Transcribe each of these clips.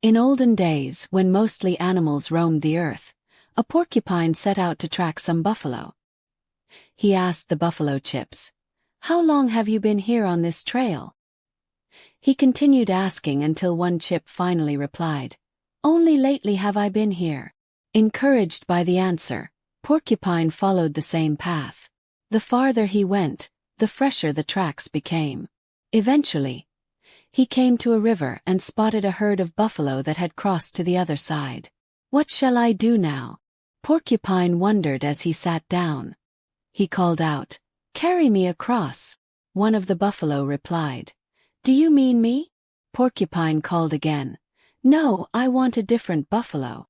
In olden days, when mostly animals roamed the earth, a porcupine set out to track some buffalo. He asked the buffalo chips, "How long have you been here on this trail?" He continued asking until one chip finally replied, "Only lately have I been here." Encouraged by the answer, Porcupine followed the same path. The farther he went, the fresher the tracks became. Eventually, he came to a river and spotted a herd of buffalo that had crossed to the other side. "What shall I do now?" Porcupine wondered as he sat down. He called out, "Carry me across." One of the buffalo replied, "Do you mean me?" Porcupine called again, "No, I want a different buffalo."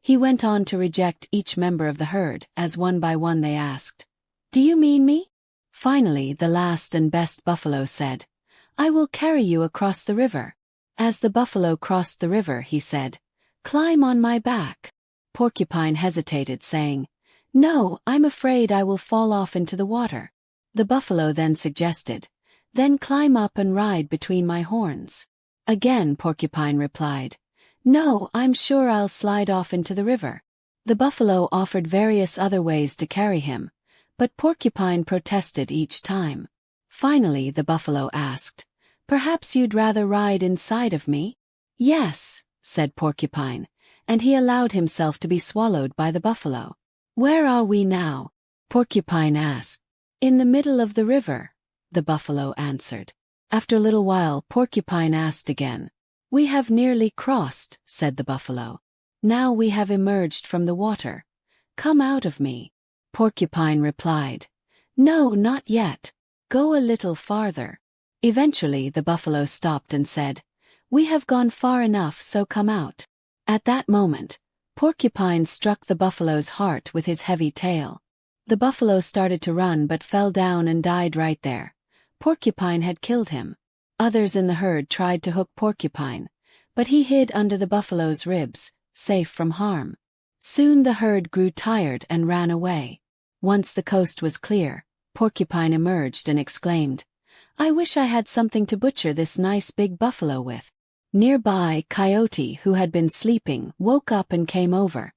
He went on to reject each member of the herd as one by one they asked, "Do you mean me?" Finally, the last and best buffalo said, "I will carry you across the river." As the buffalo crossed the river, he said, "Climb on my back." Porcupine hesitated, saying, "No, I'm afraid I will fall off into the water." The buffalo then suggested, "Then climb up and ride between my horns." Again Porcupine replied, "No, I'm sure I'll slide off into the river." The buffalo offered various other ways to carry him, but Porcupine protested each time. Finally the buffalo asked, "Perhaps you'd rather ride inside of me?" "Yes," said Porcupine, and he allowed himself to be swallowed by the buffalo. "Where are we now?" Porcupine asked. "In the middle of the river," the buffalo answered. After a little while, Porcupine asked again. "We have nearly crossed," said the buffalo. "Now we have emerged from the water. Come out of me." Porcupine replied, "No, not yet. Go a little farther." Eventually the buffalo stopped and said, "We have gone far enough, so come out." At that moment, Porcupine struck the buffalo's heart with his heavy tail. The buffalo started to run but fell down and died right there. Porcupine had killed him. Others in the herd tried to hook Porcupine, but he hid under the buffalo's ribs, safe from harm. Soon the herd grew tired and ran away. Once the coast was clear, Porcupine emerged and exclaimed, "I wish I had something to butcher this nice big buffalo with." Nearby, Coyote, who had been sleeping, woke up and came over.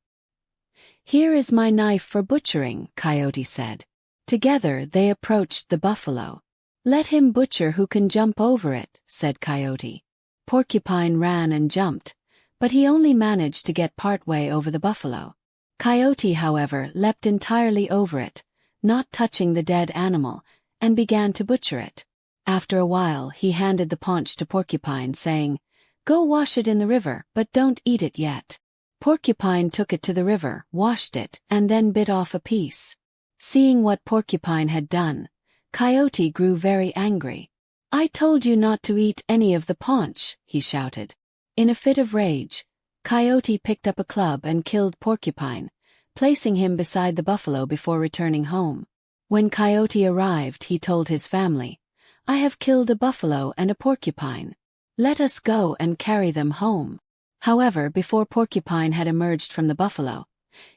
"Here is my knife for butchering," Coyote said. Together they approached the buffalo. "Let him butcher who can jump over it," said Coyote. Porcupine ran and jumped, but he only managed to get part way over the buffalo. Coyote, however, leapt entirely over it, not touching the dead animal, and began to butcher it. After a while he handed the paunch to Porcupine, saying, "Go wash it in the river, but don't eat it yet." Porcupine took it to the river, washed it, and then bit off a piece. Seeing what Porcupine had done, Coyote grew very angry. "I told you not to eat any of the paunch," he shouted. In a fit of rage, Coyote picked up a club and killed Porcupine, placing him beside the buffalo before returning home. When Coyote arrived, he told his family, "I have killed a buffalo and a porcupine. Let us go and carry them home." However, before Porcupine had emerged from the buffalo,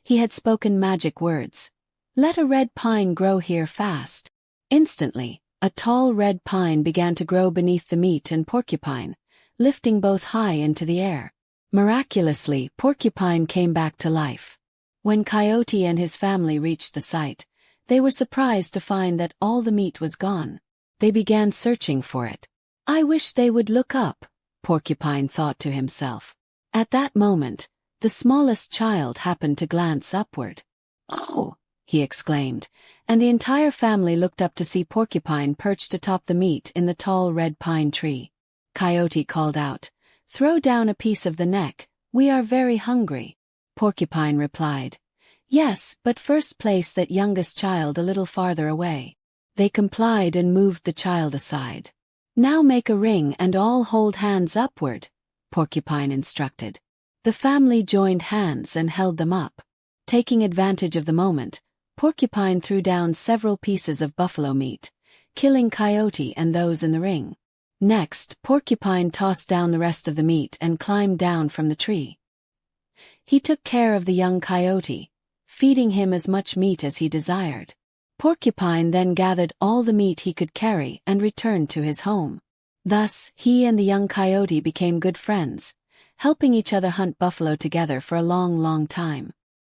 he had spoken magic words. "Let a red pine grow here fast." Instantly, a tall red pine began to grow beneath the meat and Porcupine, lifting both high into the air. Miraculously, Porcupine came back to life. When Coyote and his family reached the site, they were surprised to find that all the meat was gone. They began searching for it. "I wish they would look up," Porcupine thought to himself. At that moment, the smallest child happened to glance upward. "Oh!" he exclaimed, and the entire family looked up to see Porcupine perched atop the meat in the tall red pine tree. Coyote called out, "Throw down a piece of the neck, we are very hungry." Porcupine replied, "Yes, but first place that youngest child a little farther away." They complied and moved the child aside. "Now make a ring and all hold hands upward," Porcupine instructed. The family joined hands and held them up. Taking advantage of the moment, Porcupine threw down several pieces of buffalo meat, killing Coyote and those in the ring. Next, Porcupine tossed down the rest of the meat and climbed down from the tree. He took care of the young Coyote, feeding him as much meat as he desired. Porcupine then gathered all the meat he could carry and returned to his home. Thus, he and the young Coyote became good friends, helping each other hunt buffalo together for a long, long time.